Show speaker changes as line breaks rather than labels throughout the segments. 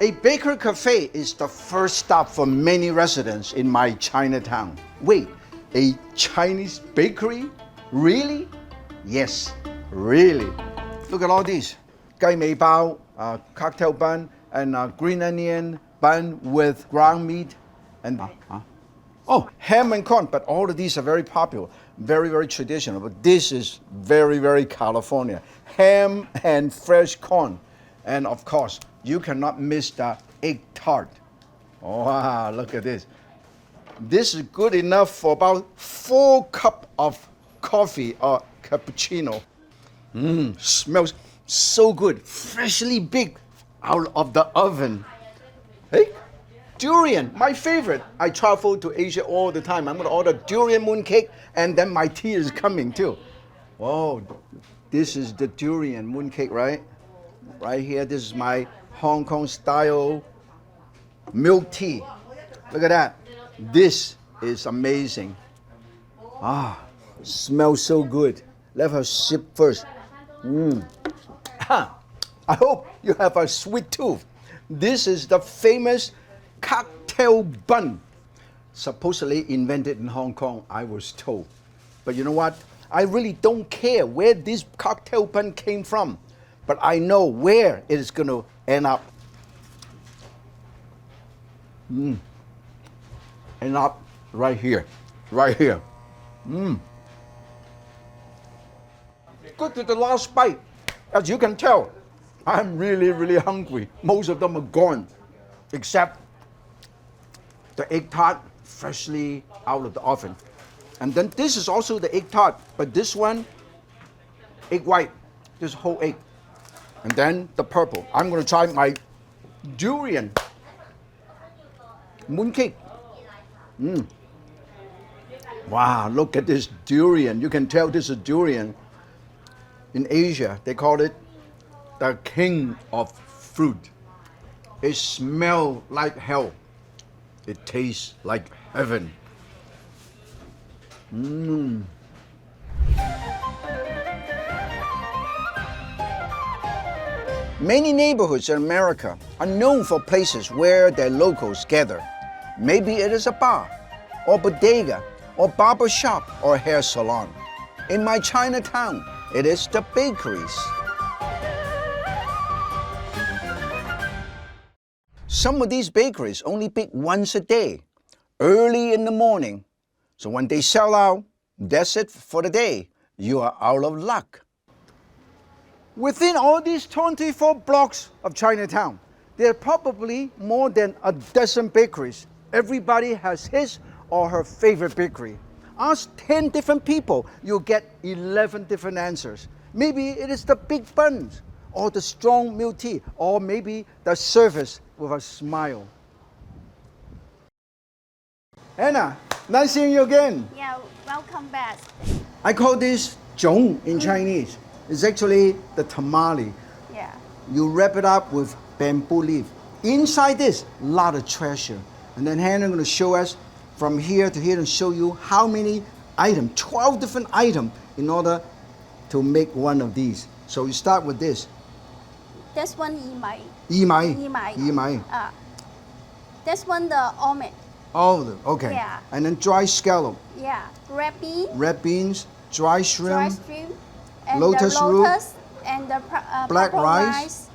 A bakery cafe is the first stop for many residents in my Chinatown. Wait, a Chinese bakery? Really? Yes, really. Look at all these. Gai mei bao, cocktail bun, and green onion bun with ground meat. And oh, ham and corn. But all of these are very popular, very, very traditional. But this is very, very California. Ham and fresh corn. And of course, you cannot miss the egg tart. Wow, look at this. This is good enough for about 4 cups of coffee or cappuccino. Smells so good, freshly baked out of the oven. Hey, durian, my favorite. I travel to Asia all the time. I'm gonna order durian mooncake, and then my tea is coming too. Whoa, this is the durian mooncake, right? Right here, this is my Hong Kong style milk tea. Look at that. This is amazing. Smells so good. Let her sip first. I hope you have a sweet tooth. This is the famous cocktail bun. Supposedly invented in Hong Kong, I was told. But you know what? I really don't care where this cocktail bun came from. But I know where it is going to end up. End up right here. Right here. Good to the last bite. As you can tell, I'm really, really hungry. Most of them are gone, except the egg tart freshly out of the oven. And then this is also the egg tart, but this one, egg white, this whole egg. And then the purple. I'm going to try my durian mooncake. Wow, look at this durian. You can tell this is durian. In Asia, they call it the king of fruit. It smells like hell. It tastes like heaven. Many neighborhoods in America are known for places where their locals gather. Maybe it is a bar, or bodega, or barber shop, or hair salon. In my Chinatown, it is the bakeries. Some of these bakeries only bake once a day, early in the morning. So when they sell out, that's it for the day. You are out of luck. Within all these 24 blocks of Chinatown, there are probably more than a dozen bakeries. Everybody has his or her favorite bakery. Ask 10 different people, you'll get 11 different answers. Maybe it is the big buns, or the strong milk tea, or maybe the service with a smile. Anna, nice seeing you again.
Yeah, welcome back.
I call this zhong in Chinese. It's actually the tamale.
Yeah.
You wrap it up with bamboo leaf. Inside this, a lot of treasure. And then Hannah is going to show us from here to here and show you how many items, 12 different items in order to make one of these. So you start with this.
This one
Yi mai.
This one the omelette.
Oh, okay.
Yeah.
And then dry scallop.
Yeah.
Red beans, dry shrimp,
and
lotus
the
root,
lotus and the
black
purple
rice,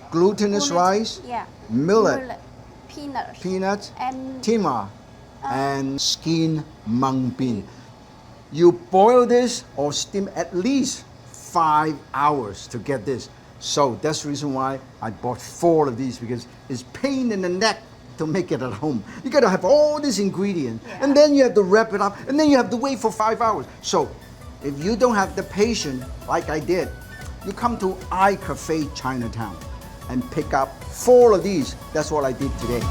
glutinous rice,
yeah,
millet,
peanuts,
and timah, and skin mung bean. You boil this or steam at least 5 hours to get this. So that's the reason why I bought 4 of these, because it's pain in the neck to make it at home. You gotta have all these ingredients, and then you have to wrap it up, and then you have to wait for 5 hours. So if you don't have the patience like I did, you come to iCafe Chinatown and pick up 4 of these. That's what I did today.